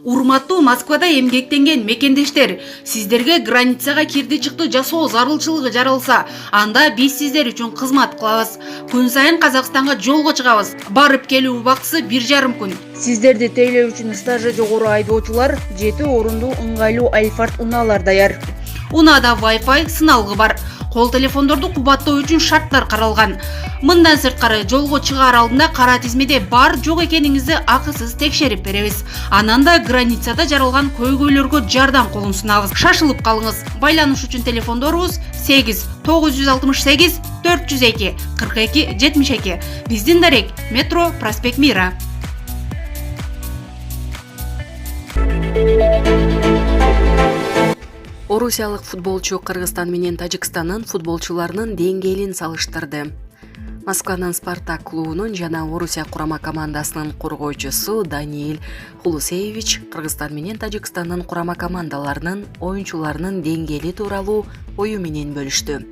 Урматтуу Москвада эмгектенген мекендештер, сиздерге границага кирди чыкты жасоо зарылчылыгы жаралса, анда биз сиздер үчүн кызмат кылабыз. Күн сайын Казакстанга жолго чыгабыз. Барып келүү убактысы 1,5 күн. Сиздерди тейлөө үчүн стажы жогору айдоочулар 7 орундуу ыңгайлуу Альфард унаалар даяр. Унада Wi-Fi сыналгы бар. Кол телефондорду кубаттоо үчүн шарттар каралган. Мындан сырткары жолго чыгаар алдында кара тизмеде бар жок экениңизди акысыз текшерип беребиз. Анан да границада жаралган көйгөйлөргө жардам колун сунабыз. Шашылып калыңыз. Байланыш үчүн телефондорубуз 8 968 402 42 72. Биздин дарек метро Проспект Мира. Орусиялык футболчу Кыргызстан менен Тажикстандын футболчуларынын деңгээлин салыштырды. Москванын Спартак клубунун жана Орусия курама командасынын коргоочусу Даниил Хулусевич Кыргызстан менен Тажикстандын курама командаларынын оюнчуларынын деңгээли тууралуу ою менен бөлүштү.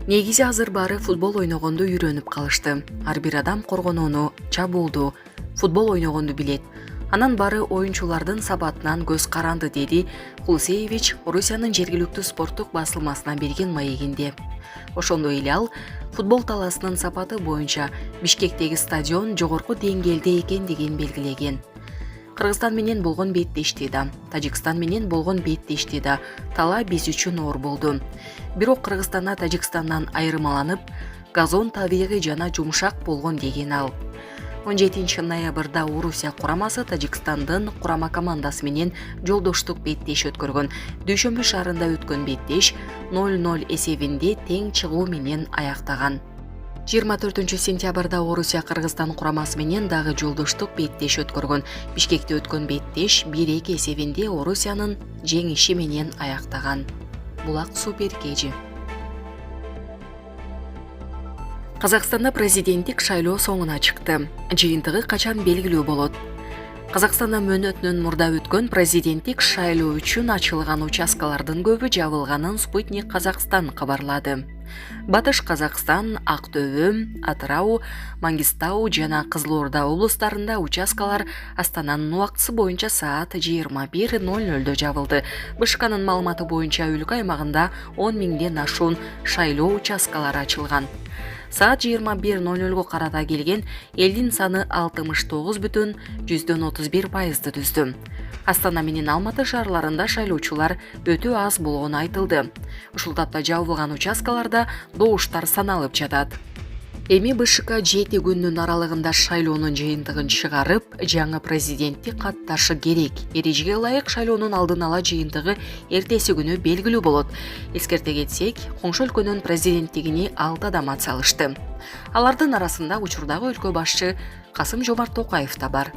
Негизи азыр баары футбол ойногонду үйрөнүп калышты. Ар бир адам коргонууну, чабуулду, футбол ойногонду билет. Анан бары оюнчулардын сапатынан көз каранды, деди Хулусевич Орусиянын жергиликтүү спорттук басылмасына берген маегинде. Ошондой эле ал футбол талаасынын сапаты боюнча Бишкектеги стадион жогорку деңгээлде экендигин белгилеген. Кыргызстан менен болгон беттешти да, Тажикстан менен болгон беттешти да талаа биз үчүн оор болду. Бирок Кыргызстандан Тажикстандан айырмаланып, газон табигый жана жумшак болгон деген ал. 17 ноябрда Орусия курамасы Тажикстандын курама командасы менен жолдоштук беттеш өткөргөн. Дүйшөмбү шаарында өткөн беттеш 0-0 эсебинде тең чыгуу менен аяктаган. 24 сентябрда Орусия Кыргызстан курамасы менен дагы жолдоштук беттеш өткөргөн. Бишкекте өткөн беттеш 1-2 эсебинде Орусиянын жеңиши менен аяктаган. Булак супер кежи. Казакстанда президенттик шайлоо соңуна чыкты. Жыйынтыгы качан белгилүү болот? Казакстанда мөөнөтүнөн мурда өткөн президенттик шайлоо үчүн ачылган участкалардын көбү жабылганын Спутник Казакстан кабарлады. Батыш Казакстан, Актөбө, Атырау, Маңгистау жана Кызылорда облустарында участкалар Астананын убактысы боюнча саат 21:00 жабылды. БШКнын маалыматы боюнча өлкө аймагында 10 миңден ашуун шайлоо участкалары ачылган. Саат 21:00 карата келген элдин саны 69,31% түздү. Астана менен Алматы шаарларында шайлоочулар өтө аз болгону айтылды. Ушул тапта жабылган участкаларда добуштар саналып жатат. Эми БШК 7 күндүн аралыгында шайлоонун жыйынтыгын чыгарып, жаңы президентти катташы керек. Эрежеге ылайык шайлоонун алдын ала жыйынтыгы эртеси күнү белгилүү болот. Эскерте кетсек, коңшу өлкөнүн президенттигине 6 адам ат салышты. Алардын арасында учурдагы өлкө башчы Касым-Жомарт Токаев да бар.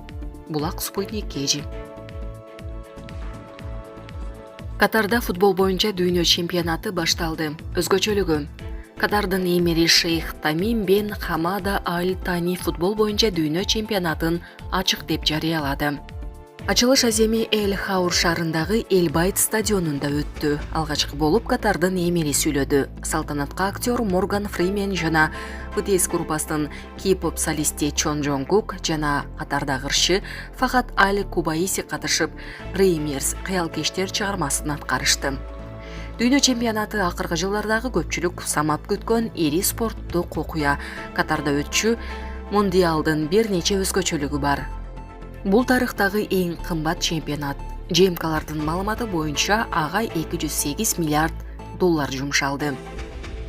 Булак Спутник кежи. Катарда футбол боюнча дүйнө чемпионаты башталды. Өзгөчөлүгү Катардын эмири Шейх Тамим бен Хамада Аль Тани футбол боюнча дүйнө чемпионатын ачык деп жарыялады. Ачылыш Аземи Эль Хаур шаарындагы Эльбайт стадионунда өттү. Алгачкы болуп Катардын эмири сүйлөдү. Салтанатка актер Морган Фримен жана BTS группасынын кей-поп солисти Чон Жонгук жана Катардагы ырчы Фахат Аль Кубаиси катышып, Dreamers кыял кештер чыгармасын аткарышты. Дүйнө чемпионаты акыркы жылдардагы көпчүлүк самап күткөн ири спорттук окуя. Катарда өтчү Мундиалдын бир нече өзгөчөлүгү бар. Бул тарыхтагы эң кымбат чемпионат. ЖМКлардын маалыматы боюнча ага 208 миллиард доллар жумшалды.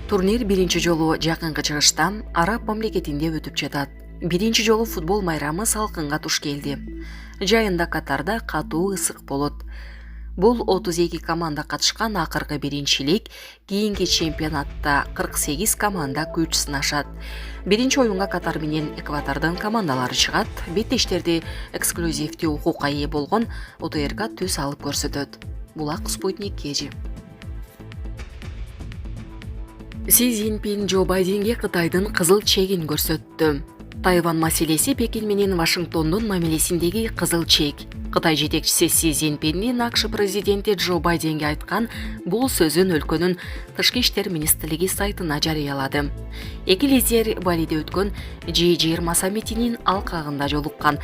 Турнир биринчи жолу жакынкы чыгышта Араб мамлекетинде өтүп жатат. Биринчи жолу футбол майрамы салкынга туш келди. Жайында Катарда катуу ысык болот. Бул 32 команда катышкан акыркы биринчилик, кийинки чемпионатта 48 команда күч сынашат. Биринчи оюнга Катар менен Эквадордун командалары чыгат. Беттештерди эксклюзивдүү укукка ээ болгон ОТРК түз алып көрсөтөт. Булак Спутник кежи. Си Цзиньпин Джо Байденге Кытайдын кызыл чегин көрсөттү. Тайвань маселеси Пекин менен Вашингтондун мамилесиндеги кызыл чек. Кытай жетекчиси Си Цзиньпиндин АКШ президенти Джо Байденге айткан бул сөзүн өлкөнүн тышкы иштер министрлиги сайтына жарыялады. Эки лидер Балиде өткөн G20 саммитинин алкагында жолуккан.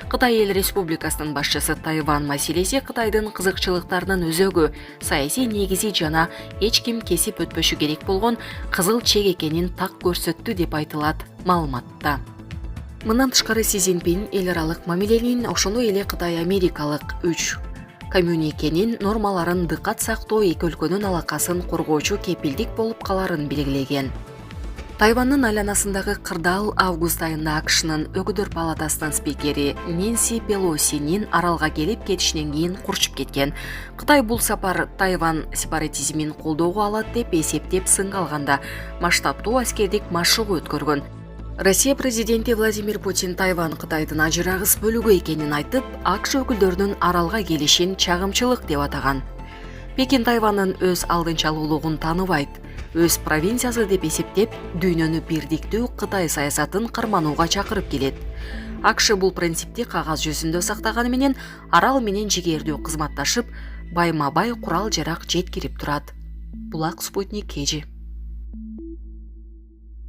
Кытай эл республикасынын башчысы Тайвань маселеси Кытайдын кызыкчылыктарынын өзөгү, саясий негизи жана эч ким кесип өтпөшү керек болгон кызыл чек экенин так көрсөттү деп айтылат маалыматта. Мындан тышкары Си Цзиньпин эл аралык мамиленин ошондой эле Кытай-Америкалык 3 коммюникенин нормаларын дыккат сактоо эки өлкөнүн алакасын коргоочу кепилдик болуп каларын белгилеген. Тайвандын айланасындагы кырдаал август айында АКШнын өкүлдөр палатасынын спикери Нэнси Пелосинин аралга келип кетишинен кийин курчуп кеткен. Кытай бул сапар Тайвань сепаратизмин колдоого алат деп эсептеп сынга алганда масштабтуу аскердик машыгуу өткөргөн. Россия президенти Владимир Путин Тайвань Кытайдын ажырагыс бөлүгү экенин айтып, АКШ өкүлдөрүнүн аралга келишин чагымчылык деп атаган. Пекин Тайвандын өз алдынчалуулугун тааныбайт, өз провинциясы деп эсептеп, дүйнөнү бирдиктүү Кытай саясатын карманууга чакырып келет. АКШ бул принципти кагаз жүзүндө сактаганы менен арал менен жигердүү кызматташып, байма-бай курал-жарак жеткирип турат. Булак Спутник KG.